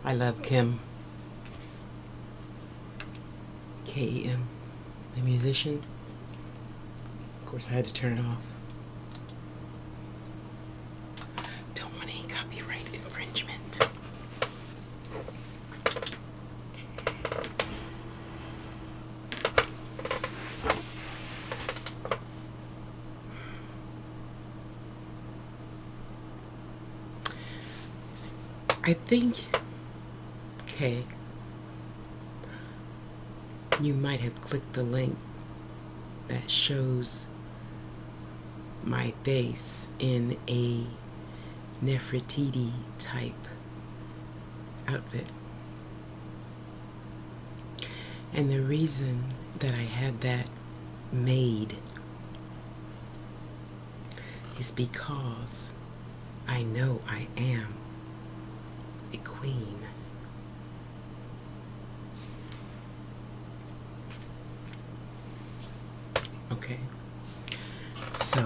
I love Kim. K-E-M, the musician. Of course, I had to turn it off. Don't want any copyright infringement. I think, okay, you might have clicked the link that shows my face in a Nefertiti type outfit. And the reason that I had that made is because I know I am a queen. Okay, so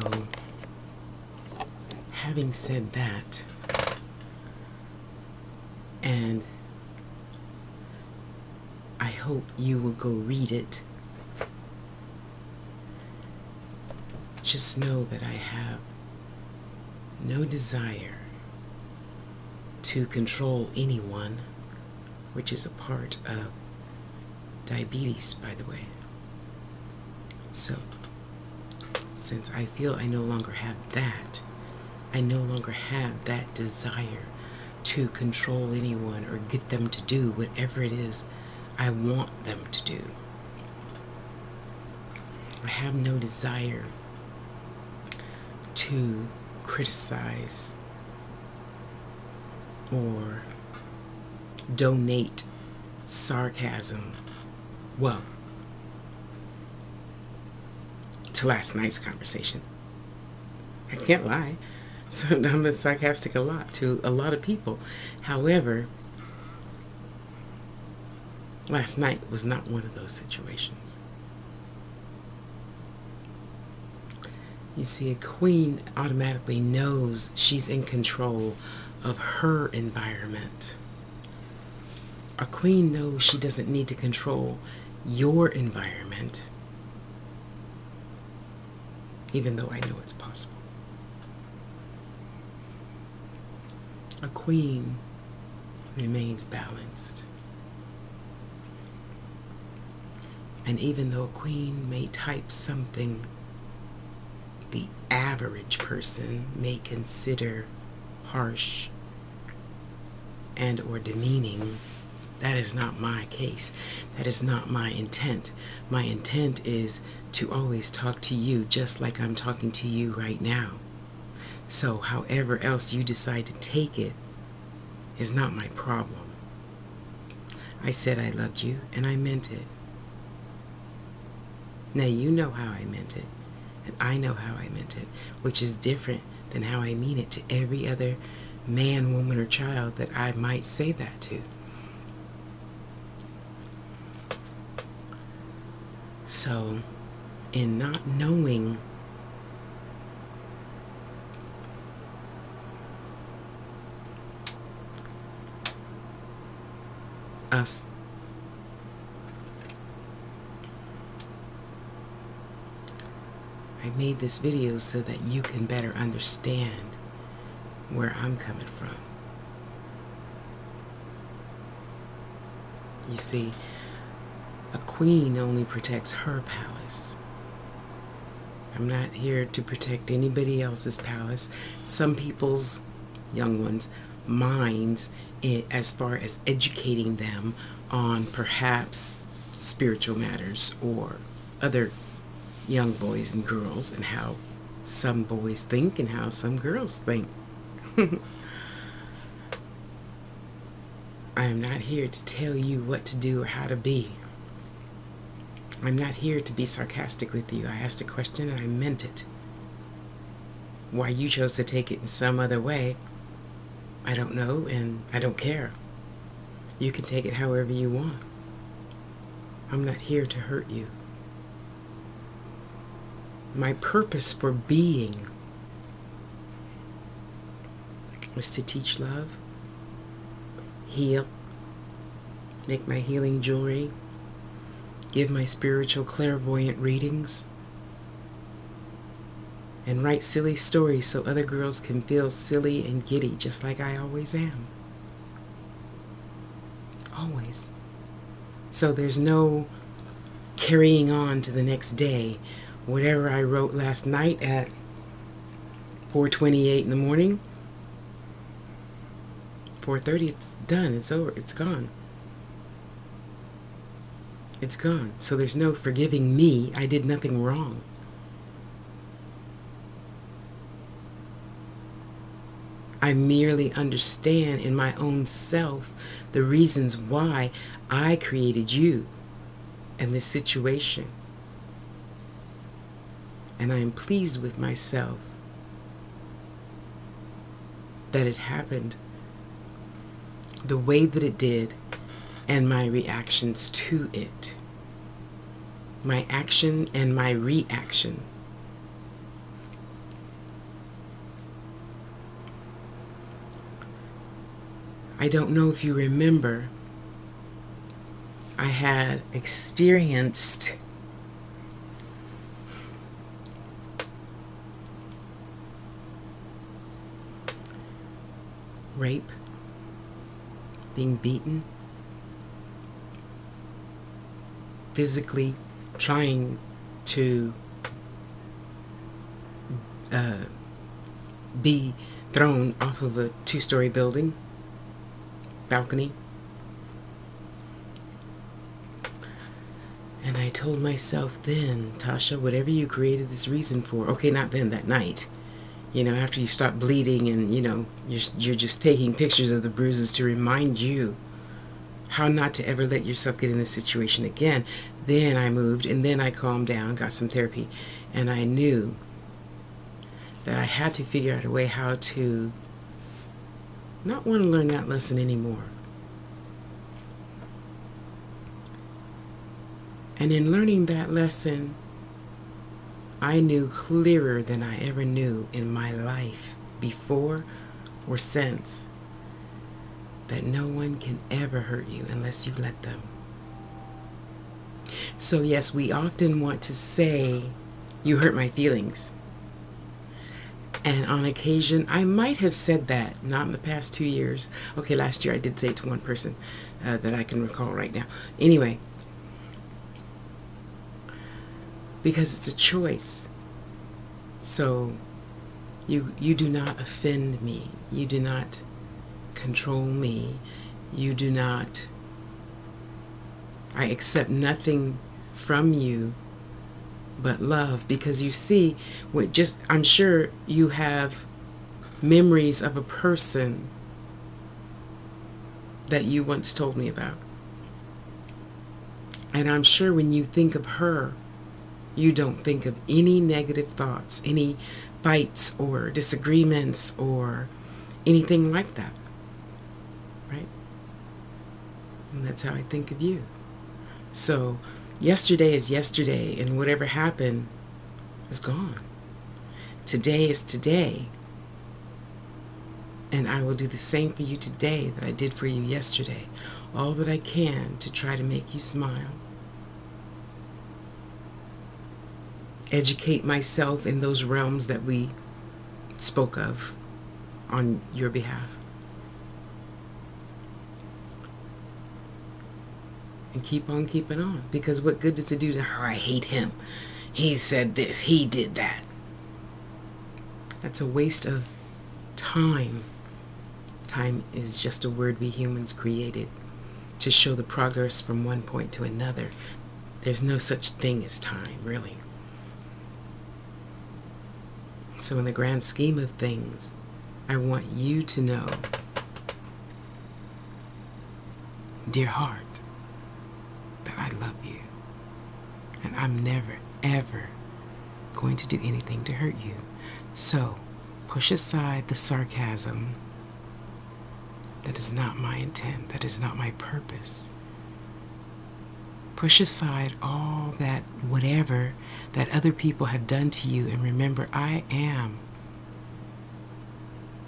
having said that, and I hope you will go read it, just know that I have no desire to control anyone, which is a part of diabetes, by the way. So, since I feel I no longer have that, I no longer have that desire to control anyone or get them to do whatever it is I want them to do. I have no desire to criticize or donate sarcasm, well, to last night's conversation. I can't lie. So I'm sarcastic a lot to a lot of people. However, last night was not one of those situations. You see, a queen automatically knows she's in control of her environment. A queen knows she doesn't need to control your environment, even though I know it's possible. A queen remains balanced. And even though a queen may type something the average person may consider harsh and or demeaning, that is not my case. That is not my intent. My intent is to always talk to you just like I'm talking to you right now. So however else you decide to take it is not my problem. I said I loved you and I meant it. Now you know how I meant it, and I know how I meant it, which is different than how I mean it to every other man, woman, or child that I might say that to. So, in not knowing us, I made this video so that you can better understand where I'm coming from. You see, a queen only protects her palace. I'm not here to protect anybody else's palace. Some people's, young ones, minds, as far as educating them on perhaps spiritual matters or other young boys and girls, and how some boys think and how some girls think. I am not here to tell you what to do or how to be. I'm not here to be sarcastic with you. I asked a question and I meant it. Why you chose to take it in some other way, I don't know, and I don't care. You can take it however you want. I'm not here to hurt you. My purpose for being is to teach love, heal, make my healing jewelry, give my spiritual clairvoyant readings, and write silly stories so other girls can feel silly and giddy just like I always am. Always. So there's no carrying on to the next day. Whatever I wrote last night at 4:28 in the morning, 4:30, it's done, it's over, it's gone. It's gone. So there's no forgiving me. I did nothing wrong. I merely understand in my own self the reasons why I created you and this situation. And I am pleased with myself that it happened the way that it did and my reactions to it. My action and my reaction. I don't know if you remember, I had experienced rape, being beaten, physically trying to be thrown off of a 2-story building balcony. And I told myself then, Tasha, whatever you created this reason for, okay, not then, that night, you know, after you stop bleeding and, you know, you're just taking pictures of the bruises to remind you how not to ever let yourself get in this situation again. Then I moved, and then I calmed down, got some therapy, and I knew that I had to figure out a way how to not want to learn that lesson anymore. And in learning that lesson, I knew clearer than I ever knew in my life before or since that no one can ever hurt you unless you let them. So yes, we often want to say, you hurt my feelings. And on occasion, I might have said that, not in the past 2 years. Okay, last year I did say it to one person that I can recall right now. Anyway, because it's a choice. So you do not offend me. You do not control me. You do not, I accept nothing from you but love, because you see, I'm sure you have memories of a person that you once told me about. And I'm sure when you think of her, you don't think of any negative thoughts, any fights or disagreements or anything like that, right? And that's how I think of you. So yesterday is yesterday, and whatever happened is gone. Today is today, and I will do the same for you today that I did for you yesterday. All that I can to try to make you smile. Educate myself in those realms that we spoke of on your behalf. And keep on keeping on. Because what good does it do to her? I hate him. He said this. He did that. That's a waste of time. Time is just a word we humans created to show the progress from one point to another. There's no such thing as time, really. So in the grand scheme of things, I want you to know, dear heart, that I love you. And I'm never, ever going to do anything to hurt you. So push aside the sarcasm. That is not my intent. That is not my purpose. Push aside all that, whatever that other people have done to you, and remember, I am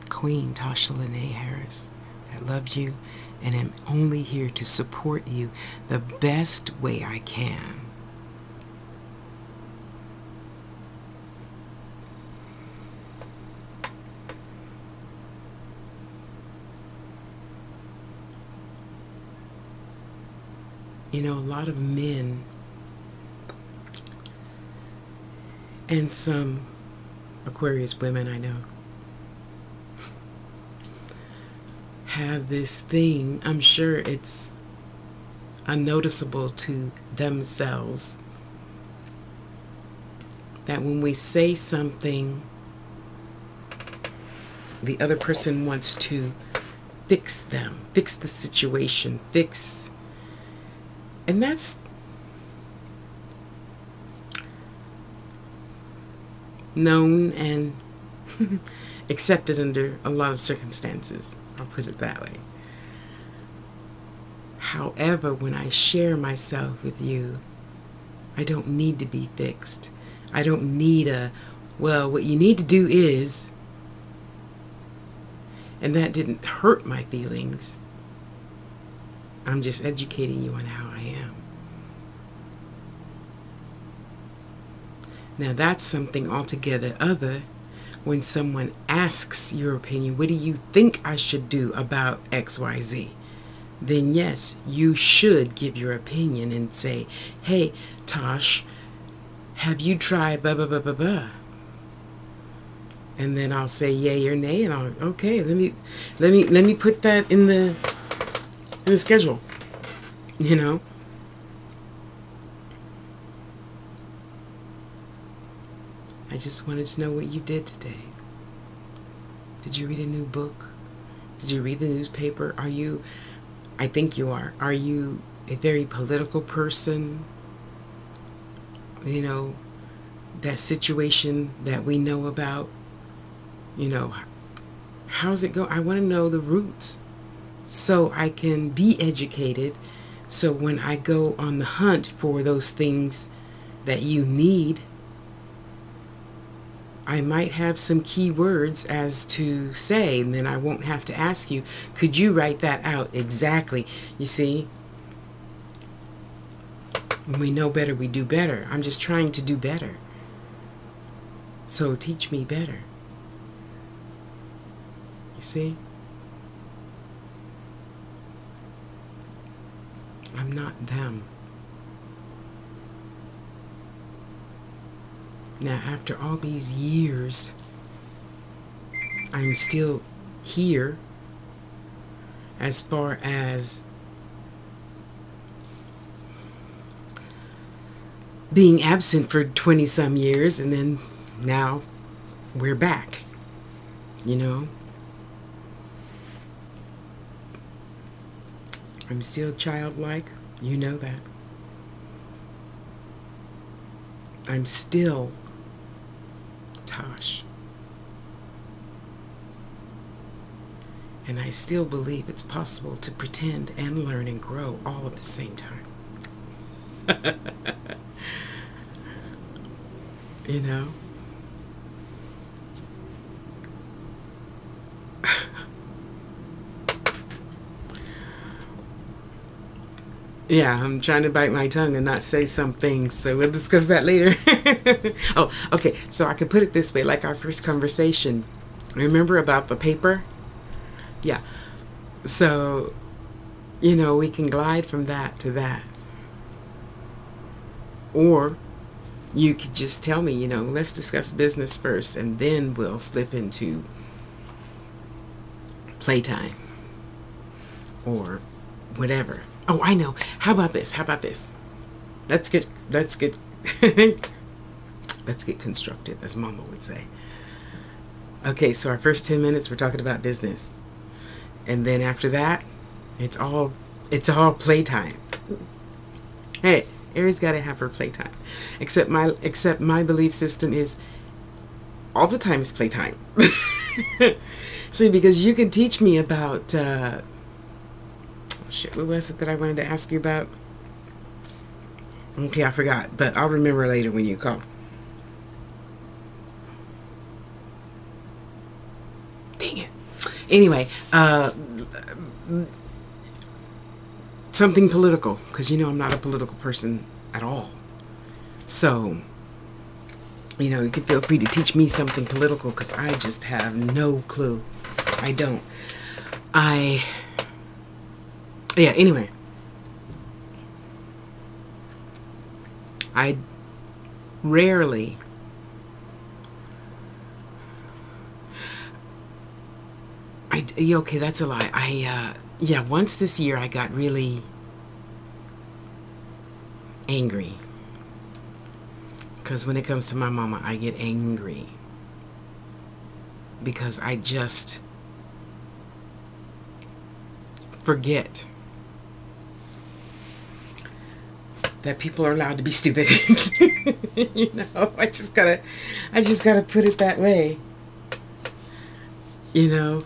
Queen Tasha Lene Harris that loved you and am only here to support you the best way I can. You know, a lot of men and some Aquarius women I know have this thing, I'm sure it's unnoticeable to themselves, that when we say something, the other person wants to fix them, fix the situation, and that's known and accepted under a lot of circumstances. I'll put it that way. However, when I share myself with you, I don't need to be fixed. I don't need well, what you need to do is, and that didn't hurt my feelings. I'm just educating you on how I am. Now that's something altogether other when someone asks your opinion, what do you think I should do about XYZ? Then yes, you should give your opinion and say, hey, Tosh, have you tried blah, blah, blah, blah, blah? And then I'll say yay or nay, and okay, let me put that in the schedule, you know? I just wanted to know what you did today. Did you read a new book? Did you read the newspaper? I think you are you a very political person? You know, that situation that we know about, you know, how's it go? I want to know the roots so I can be educated, so when I go on the hunt for those things that you need, I might have some key words as to say, and then I won't have to ask you, could you write that out exactly? You see, when we know better, we do better. I'm just trying to do better. So teach me better. You see? I'm not them. Now, after all these years, I'm still here as far as being absent for 20-some years, and then now we're back, you know? I'm still childlike, you know that. I'm still Tosh. And I still believe it's possible to pretend and learn and grow all at the same time. You know? Yeah, I'm trying to bite my tongue and not say some things, so we'll discuss that later. Oh, okay, so I could put it this way, like our first conversation. Remember about the paper? Yeah. So, you know, we can glide from that to that. Or you could just tell me, you know, let's discuss business first, and then we'll slip into playtime. Or whatever. Oh, I know. How about this? Let's get let's get constructive, as Mama would say. Okay, so our first 10 minutes we're talking about business. And then after that, it's all playtime. Hey, Aries got to have her playtime. Except my belief system is all the time is playtime. See, because you can teach me about shit, what was it that I wanted to ask you about? Okay, I forgot, but I'll remember later when you call. Dang it. Anyway, something political, because you know I'm not a political person at all. So, you know, you can feel free to teach me something political, because I just have no clue. I don't. Yeah, anyway. I rarely, yeah, okay, that's a lie. Yeah, once this year I got really angry. Because when it comes to my mama, I get angry. Because I just forget that people are allowed to be stupid. You know, I just gotta put it that way. You know.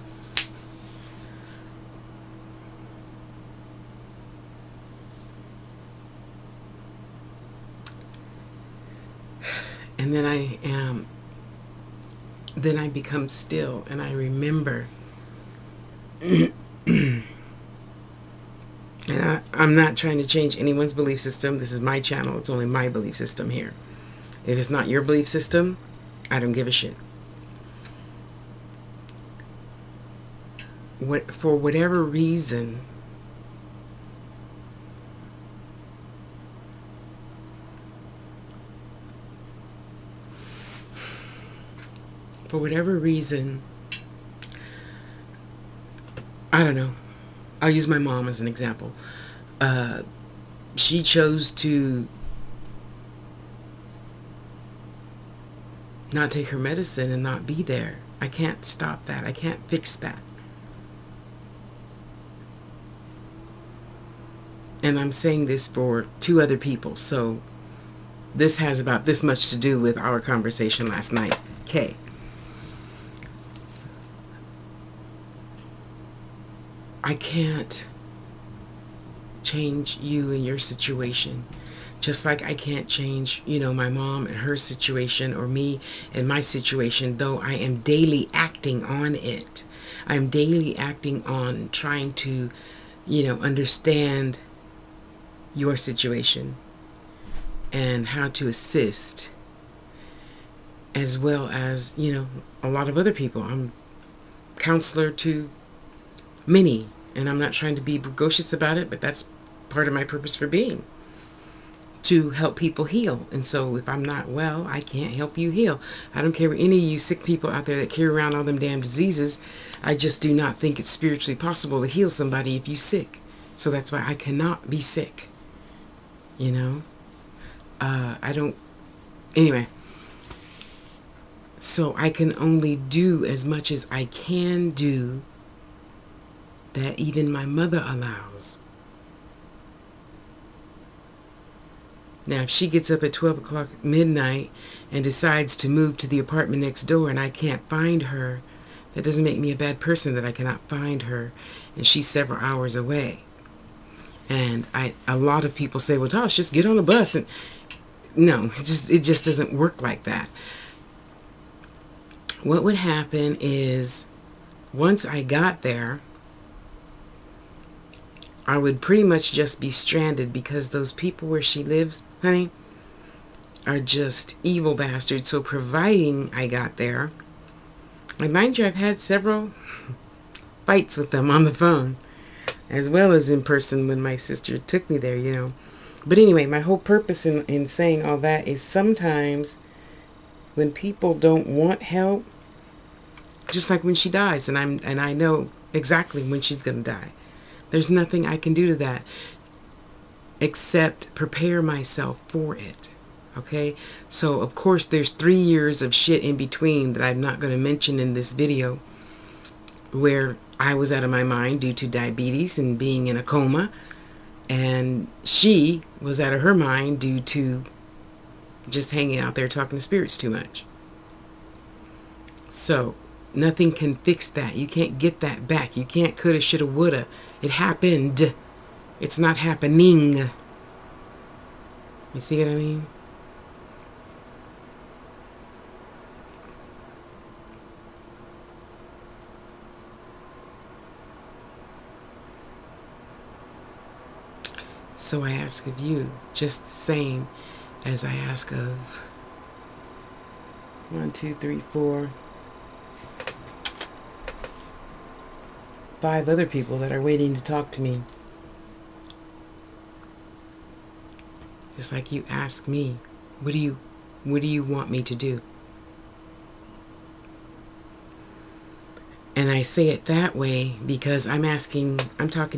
And then I become still and I remember. And I'm not trying to change anyone's belief system. This is my channel. It's only my belief system here. If it's not your belief system, I don't give a shit. For whatever reason, I don't know. I'll use my mom as an example. She chose to not take her medicine and not be there. I can't stop that. I can't fix that. And I'm saying this for 2 other people, so this has about this much to do with our conversation last night. Okay. I can't change you and your situation. Just like I can't change, you know, my mom and her situation, or me and my situation, though I am daily acting on it. I'm daily acting on trying to, you know, understand your situation and how to assist, as well as, you know, a lot of other people. I'm counselor to many, and I'm not trying to be precocious about it, but that's part of my purpose for being, to help people heal. And so if I'm not well, I can't help you heal. I don't care what any of you sick people out there that carry around all them damn diseases. I just do not think it's spiritually possible to heal somebody if you're sick. So that's why I cannot be sick. You know? I don't... Anyway. So I can only do as much as I can do that even my mother allows. Now, if she gets up at 12 o'clock midnight and decides to move to the apartment next door and I can't find her, that doesn't make me a bad person that I cannot find her and she's several hours away. And a lot of people say, well, Tosh, just get on a bus. And no, it just doesn't work like that. What would happen is, once I got there, I would pretty much just be stranded, because those people where she lives, honey, are just evil bastards. So providing I got there, and mind you, I've had several fights with them on the phone, as well as in person when my sister took me there, you know. But anyway, my whole purpose in saying all that is, sometimes when people don't want help, just like when she dies, and I know exactly when she's gonna die, there's nothing I can do to that except prepare myself for it. Okay? So of course there's 3 years of shit in between that I'm not going to mention in this video, where I was out of my mind due to diabetes and being in a coma, and she was out of her mind due to just hanging out there talking to spirits too much. So nothing can fix that. You can't get that back. You can't coulda, shoulda, woulda. It happened. It's not happening. You see what I mean? So I ask of you just the same as I ask of 1, 2, 3, 4, 5 other people that are waiting to talk to me. Just like you ask me, what do you want me to do? And I say it that way because I'm talking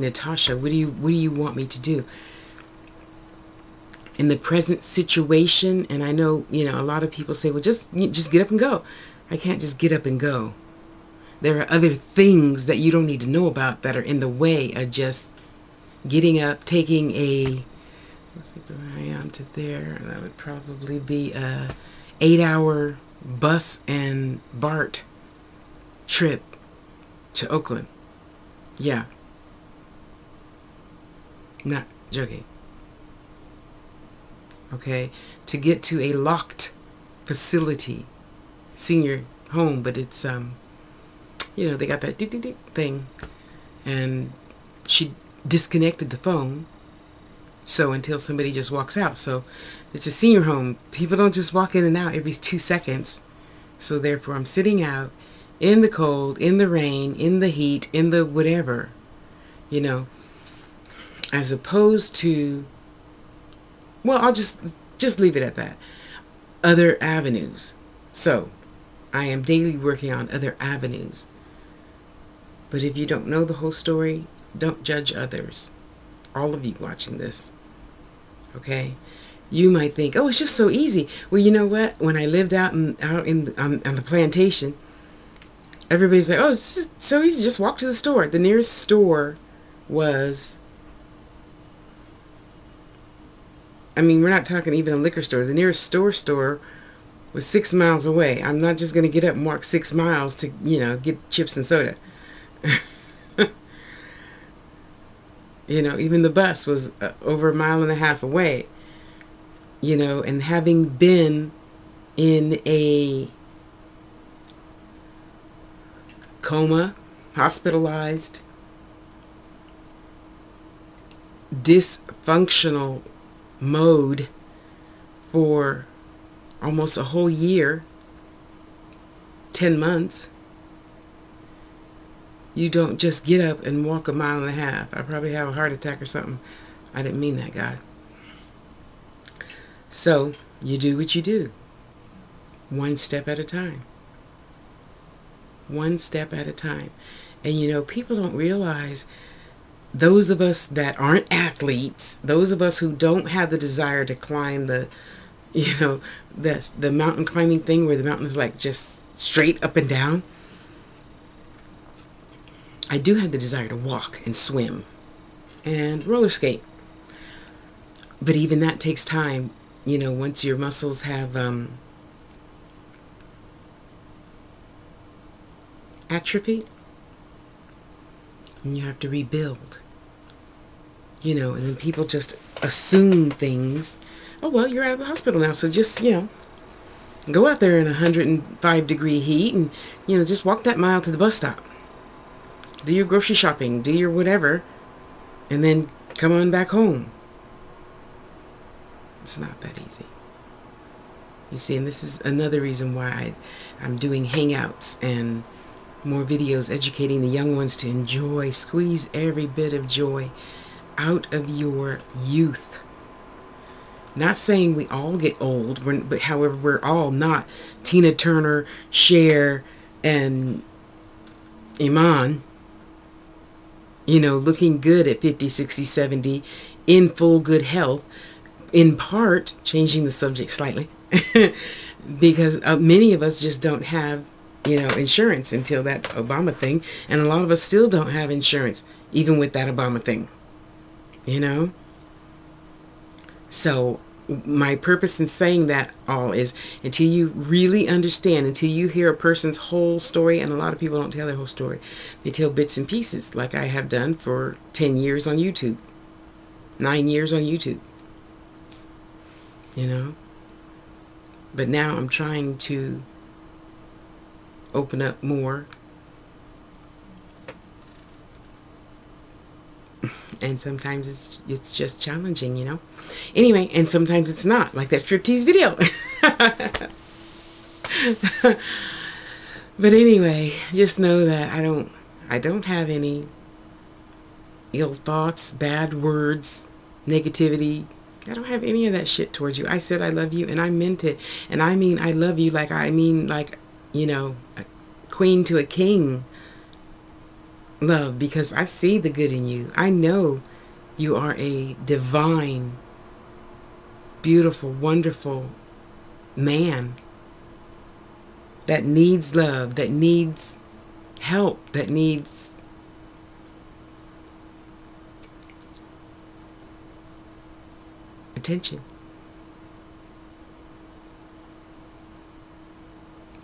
to Tasha, what do you want me to do? In the present situation, and I know, a lot of people say, well, just get up and go. I can't just get up and go. There are other things that you don't need to know about that are in the way of just getting up, taking a, let's see, where I am to there, that would probably be a 8-hour bus and BART trip to Oakland. Yeah. Not joking. Okay. To get to a locked facility, senior home, but it's, they got that ding thing. And she disconnected the phone. So until somebody just walks out. So it's a senior home. People don't just walk in and out every 2 seconds. So therefore I'm sitting out in the cold, in the rain, in the heat, in the whatever, as opposed to, well, I'll just leave it at that. Other avenues. So I am daily working on other avenues. But if you don't know the whole story, don't judge others. All of you watching this. Okay? You might think, oh, it's just so easy. Well, you know what? When I lived out on the plantation, everybody's like, oh, it's just so easy. Just walk to the store. The nearest store was, we're not talking even a liquor store. The nearest store was 6 miles away. I'm not just going to get up and walk 6 miles to, get chips and soda. Even the bus was over 1.5 miles away. And having been in a coma, hospitalized, dysfunctional mode for almost a whole year, 10 months, you don't just get up and walk 1.5 miles. I probably have a heart attack or something. I didn't mean that, God. So you do what you do, one step at a time. One step at a time. And people don't realize, those of us that aren't athletes, those of us who don't have the desire to climb the mountain climbing thing where the mountain is like just straight up and down. I do have the desire to walk and swim and roller skate. But even that takes time, once your muscles have atrophy, and you have to rebuild. And then people just assume things. Oh, well, you're out of the hospital now, so just, go out there in 105-degree heat and, just walk that mile to the bus stop. Do your grocery shopping, do your whatever, and then come on back home. It's not that easy. You see, and this is another reason why I'm doing hangouts and more videos educating the young ones to enjoy, squeeze every bit of joy out of your youth. Not saying we all get old, but however, we're all not Tina Turner, Cher, and Iman, looking good at 50, 60, 70, in full good health, in part, changing the subject slightly, because many of us just don't have, insurance until that Obama thing, and a lot of us still don't have insurance, even with that Obama thing, So my purpose in saying that all is, until you really understand, until you hear a person's whole story, and a lot of people don't tell their whole story. They tell bits and pieces, like I have done for 10 years on YouTube, 9 years on YouTube, But now I'm trying to open up more And sometimes it's just challenging, you know. Anyway, and sometimes it's not, like that striptease video. But anyway, just know that I don't have any ill thoughts, bad words, negativity. I don't have any of that shit towards you. I said I love you, and I meant it. And I mean I love you like I mean, like, you know, a queen to a king love, because I see the good in you. I know you are a divine, beautiful, wonderful man that needs love, that needs help, that needs attention.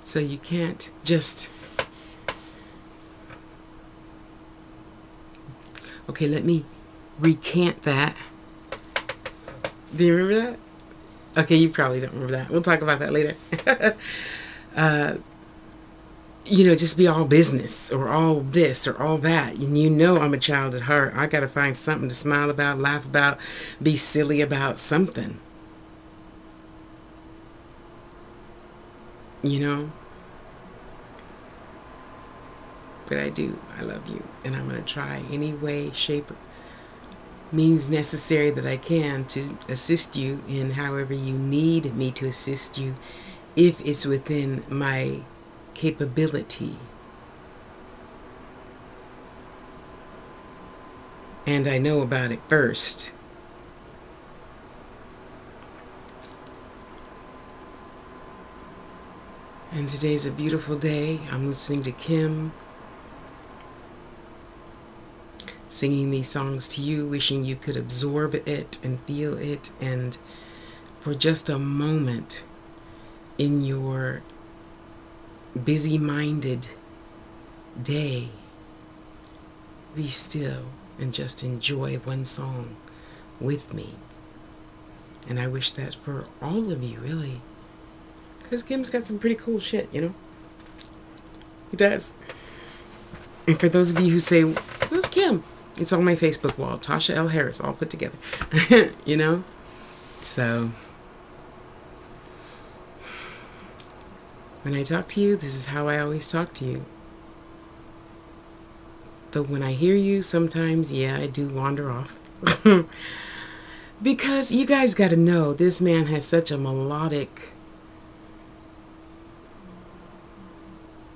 So you can't just... Okay, let me recant that. Do you remember that? Okay, you probably don't remember that. We'll talk about that later. You know, just be all business or all this or all that. And you know I'm a child at heart. I got to find something to smile about, laugh about, be silly about, something. You know? But I do. I love you. And I'm going to try any way, shape, means necessary that I can to assist you in however you need me to assist you, if it's within my capability. And I know about it first. And today's a beautiful day. I'm listening to Kim singing these songs to you, wishing you could absorb it and feel it, and for just a moment in your busy-minded day, be still and just enjoy one song with me. And I wish that for all of you, really, because Kim's got some pretty cool shit, you know. He does. And for those of you who say, who's Kim? It's on my Facebook wall, Tasha L. Harris, all put together. You know? So, when I talk to you, this is how I always talk to you. Though when I hear you, sometimes, yeah, I do wander off. Because you guys got to know, this man has such a melodic,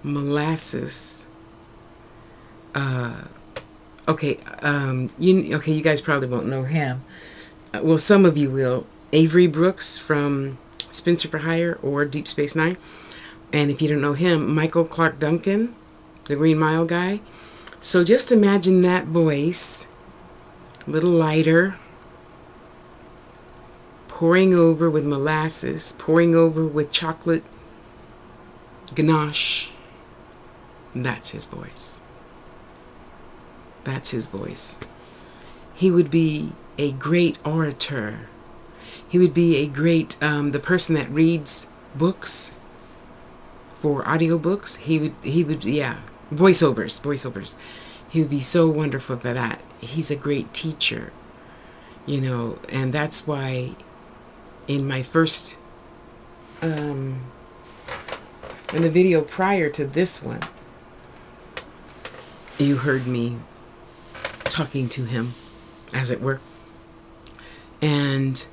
molasses, okay, you guys probably won't know him. Well, some of you will. Avery Brooks from Spencer for Hire or Deep Space Nine. And if you don't know him, Michael Clark Duncan, the Green Mile guy. So just imagine that voice, a little lighter, pouring over with molasses, pouring over with chocolate ganache. And that's his voice. That's his voice. He would be a great orator. He would be a great, the person that reads books for audiobooks. He would, yeah, voiceovers. He would be so wonderful for that. He's a great teacher, you know, and that's why in my first, in the video prior to this one, you heard me talking to him, as it were. And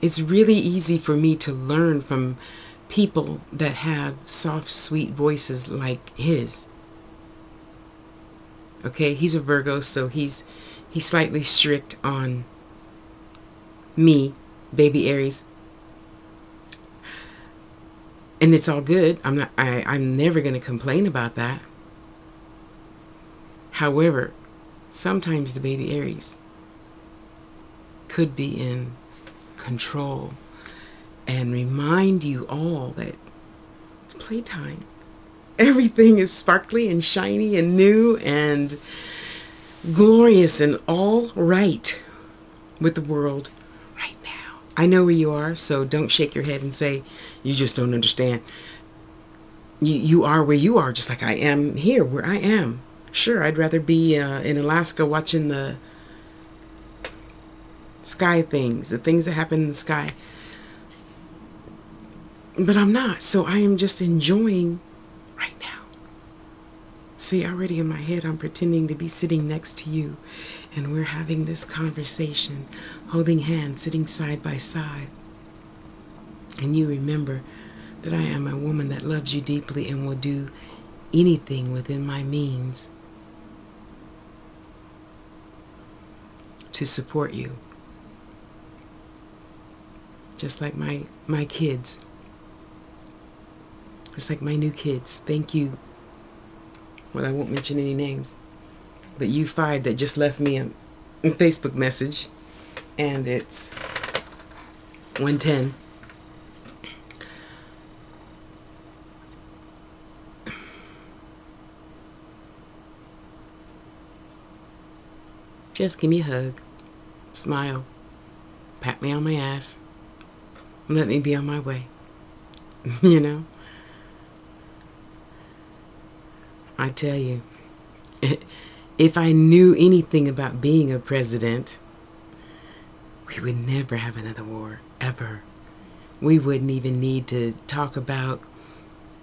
it's really easy for me to learn from people that have soft, sweet voices like his. Okay, he's a Virgo, so he's slightly strict on me, baby Aries. And it's all good. I'm never going to complain about that. However, sometimes the baby Aries could be in control and remind you all that it's playtime. Everything is sparkly and shiny and new and glorious and all right with the world right now. I know where you are, so don't shake your head and say you just don't understand. You are where you are, just like I am here where I am. Sure, I'd rather be in Alaska watching the sky things, the things that happen in the sky. But I'm not, so I am just enjoying right now. See, already in my head, I'm pretending to be sitting next to you, and we're having this conversation, holding hands, sitting side by side. And you remember that I am a woman that loves you deeply and will do anything within my means to support you. Just like my kids. Just like my new kids. Thank you. Well, I won't mention any names. But you five that just left me a Facebook message. And it's 110. Just give me a hug. Smile. Pat me on my ass. Let me be on my way. You know? I tell you, if I knew anything about being a president, we would never have another war, ever. We wouldn't even need to talk about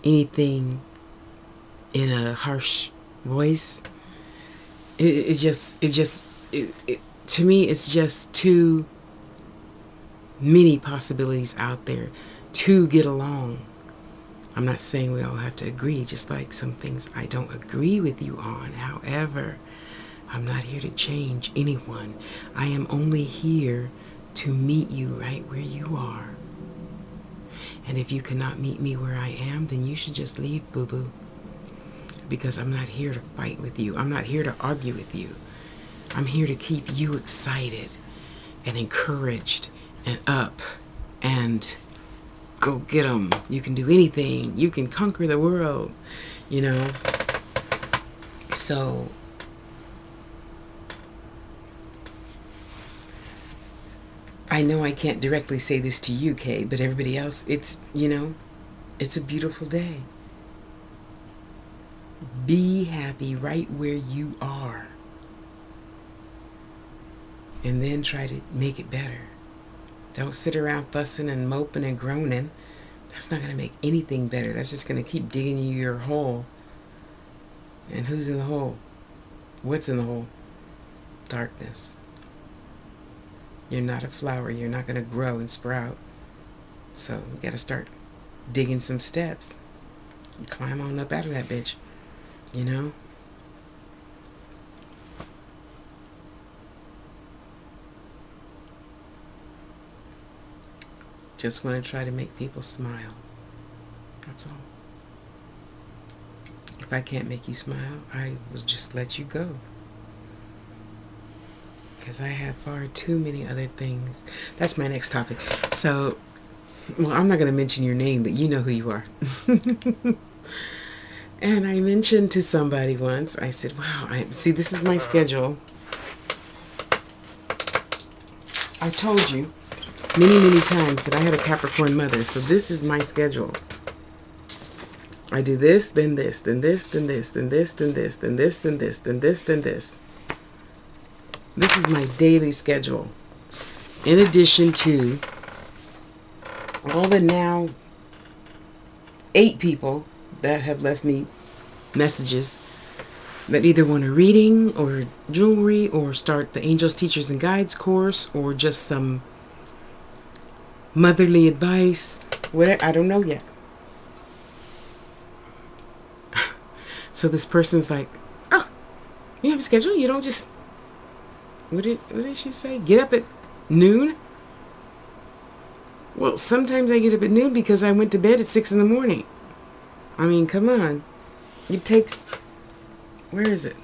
anything in a harsh voice. To me, it's just too many possibilities out there to get along. I'm not saying we all have to agree, just like some things I don't agree with you on. However, I'm not here to change anyone. I am only here to meet you right where you are. And if you cannot meet me where I am, then you should just leave, boo-boo. Because I'm not here to fight with you. I'm not here to argue with you. I'm here to keep you excited and encouraged and up and go get them. You can do anything. You can conquer the world, you know. So I know I can't directly say this to you, Kay, but everybody else, it's, you know, it's a beautiful day. Be happy right where you are. And then try to make it better. Don't sit around fussing and moping and groaning. That's not going to make anything better. That's just going to keep digging you your hole. And who's in the hole? What's in the hole? Darkness. You're not a flower. You're not going to grow and sprout. So you got to start digging some steps. You climb on up out of that bitch. You know? Just want to try to make people smile. That's all. If I can't make you smile, I will just let you go. Because I have far too many other things. That's my next topic. So, well, I'm not going to mention your name, but you know who you are. And I mentioned to somebody once, I said, wow, see, this is my schedule. I told you many, many times that I had a Capricorn mother, so this is my schedule. I do this, then this, then this, then this, then this, then this, then this, then this, then this, then this. This is my daily schedule. In addition to all the now 8 people that have left me messages that either want a reading or jewelry or start the Angels, Teachers, and Guides course or just some motherly advice, whatever, I don't know yet. So this person's like, oh, you have a schedule? You don't just, what did she say? Get up at noon? Well, sometimes I get up at noon because I went to bed at 6 in the morning. I mean, come on. It takes, where is it?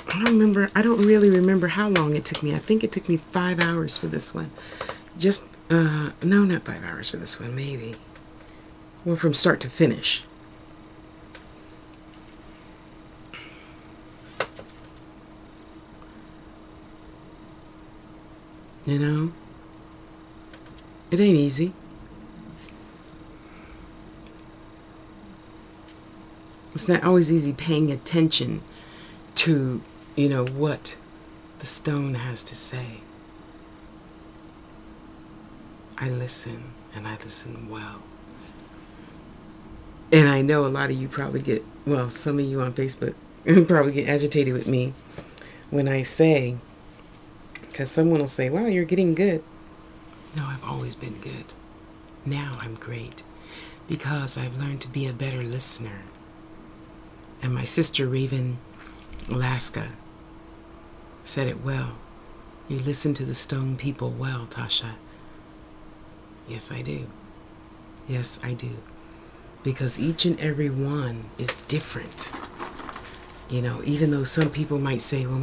I don't really remember how long it took me. I think it took me 5 hours for this one. Just, no, not 5 hours for this one, maybe. Well, from start to finish. You know? It ain't easy. It's not always easy paying attention to, what the stone has to say. I listen, and I listen well. And I know a lot of you probably get, well, some of you on Facebook probably get agitated with me when I say, because someone will say, wow, you're getting good. No, I've always been good. Now I'm great because I've learned to be a better listener. And my sister Raven Alaska said it well. You listen to the stone people well, Tasha. Yes, I do. Yes, I do. Because each and every one is different. Even though some people might say, well,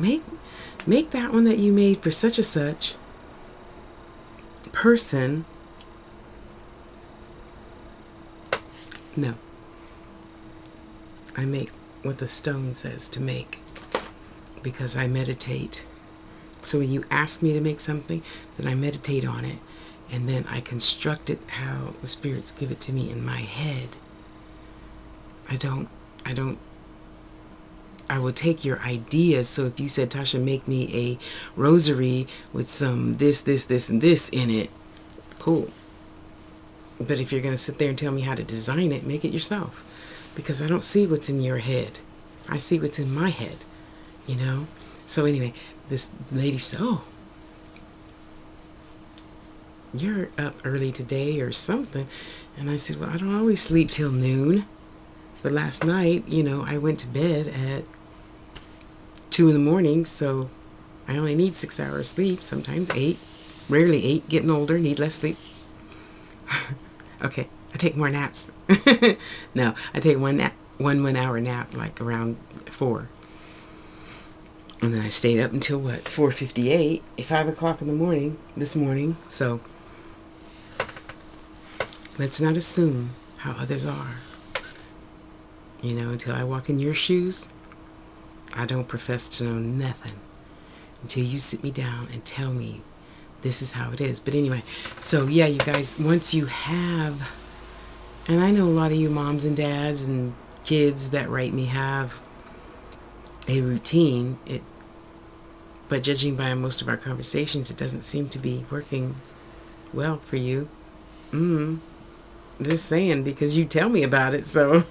make that one that you made for such and such person. No. I make what the stone says to make because I meditate. So when you ask me to make something, then I meditate on it, and then I construct it how the spirits give it to me in my head. I will take your ideas. So if you said, Tasha, make me a rosary with some this, and this in it, cool. But if you're going to sit there and tell me how to design it, make it yourself. Because I don't see what's in your head. I see what's in my head, So anyway, this lady said, oh, you're up early today or something. And I said, well, I don't always sleep till noon. But last night, I went to bed at 2 in the morning, so I only need 6 hours sleep, sometimes 8, rarely 8, getting older, need less sleep. Okay, I take more naps. No, I take one 1 hour nap, like around 4. And then I stayed up until 4:58, 5 o'clock in the morning, this morning. So let's not assume how others are. Until I walk in your shoes, I don't profess to know nothing until you sit me down and tell me this is how it is. But anyway, so yeah, you guys, once you have, and I know a lot of you moms and dads and kids that write me have a routine, but judging by most of our conversations, it doesn't seem to be working well for you. Just saying, because you tell me about it, so.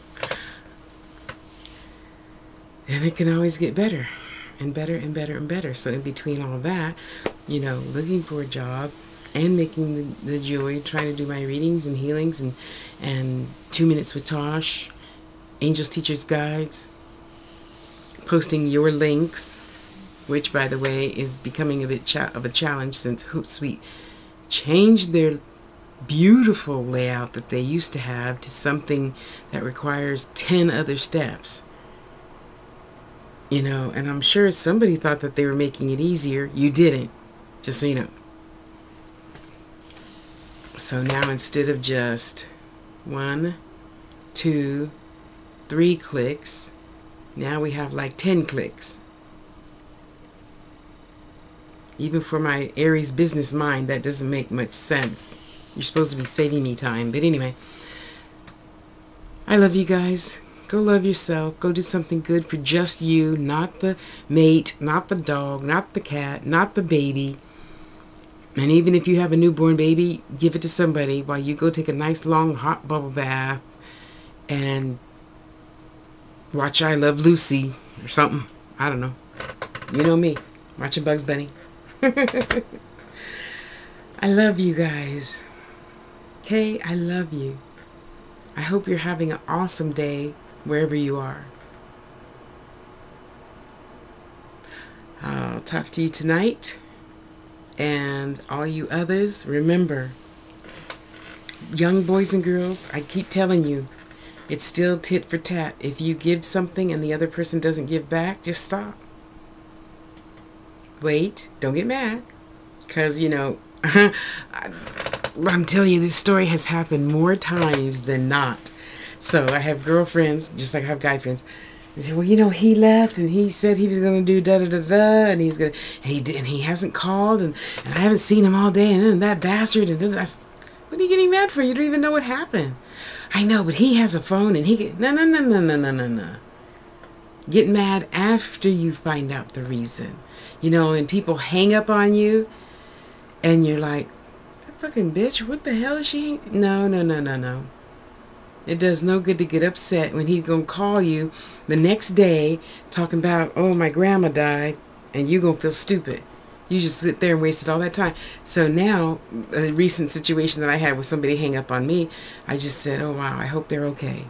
And it can always get better and better and better and better. So in between all that, looking for a job and making the jewelry, trying to do my readings and healings and 2 Minutes with Tosh, Angels Teachers Guides, posting your links, which, by the way, is becoming a bit of a challenge since Hootsuite changed their beautiful layout that they used to have to something that requires 10 other steps. And I'm sure somebody thought that they were making it easier. You didn't, just so you know. So now instead of just 1, 2, 3 clicks, now we have like 10 clicks. Even for my Aries business mind, that doesn't make much sense. You're supposed to be saving me time. But anyway, I love you guys. Go love yourself. Go do something good for just you, not the mate, not the dog, not the cat, not the baby. And even if you have a newborn baby, give it to somebody while you go take a nice long hot bubble bath and watch I Love Lucy or something. I don't know. You know me. Watching Bugs Bunny. I love you guys. Okay? I love you. I hope you're having an awesome day wherever you are. I'll talk to you tonight. And all you others, remember, young boys and girls, I keep telling you, it's still tit for tat. If you give something and the other person doesn't give back, just stop. Wait, don't get mad. Because, I'm telling you, this story has happened more times than not. So I have girlfriends, just like I have guy friends. They say, well, he left and he said he was going to do da-da-da-da, and he's going to, and he hasn't called, and I haven't seen him all day, and then that bastard, and then that's, what are you getting mad for? You don't even know what happened. I know, but he has a phone and he get no no no no no no no no. Get mad after you find out the reason. You know, and people hang up on you and you're like, that fucking bitch, what the hell is she? No, no, no, no, no. It does no good to get upset when he's going to call you the next day talking about, oh, my grandma died, and you're going to feel stupid. You just sit there and wasted all that time. So now, a recent situation that I had with somebody hang up on me, I just said, oh, wow, I hope they're okay.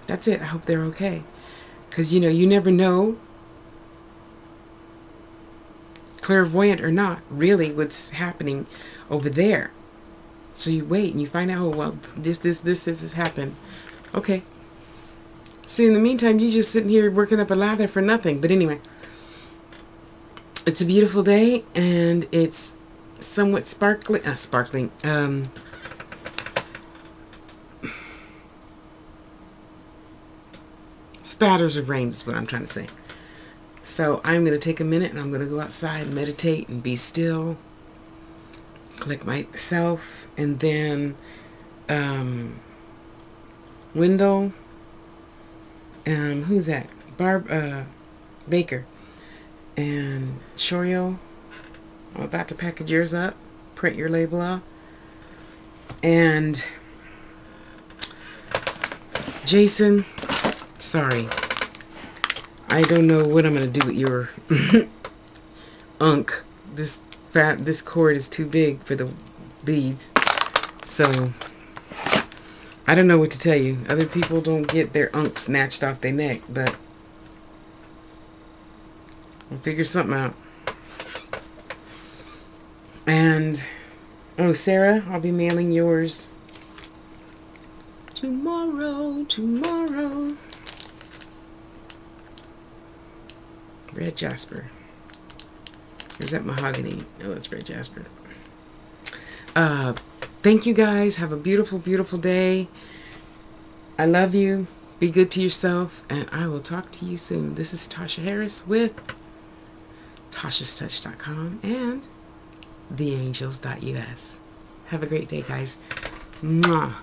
That's it. I hope they're okay. Because, you know, you never know, clairvoyant or not, really what's happening over there. So you wait and you find out, oh, well, this has happened. Okay. See, in the meantime, you just sitting here working up a lather for nothing. But anyway, it's a beautiful day and it's somewhat sparkling. Spatters of rain is what I'm trying to say. So I'm going to take a minute and I'm going to go outside and meditate and be still. Collect myself, and then Wendell, who's that? Baker, and Shorio. I'm about to package yours up, print your label off, and Jason, sorry, I don't know what I'm gonna do with your unk. This cord is too big for the beads, so I don't know what to tell you. Other people don't get their unk snatched off their neck, but we'll figure something out. And oh, Sarah, I'll be mailing yours tomorrow. Red jasper. Or is that mahogany? No, that's red jasper. Thank you guys. Have a beautiful, beautiful day. I love you. Be good to yourself. And I will talk to you soon. This is Tasha Harris with TashasTouch.com and theangels.us. Have a great day, guys. Mwah.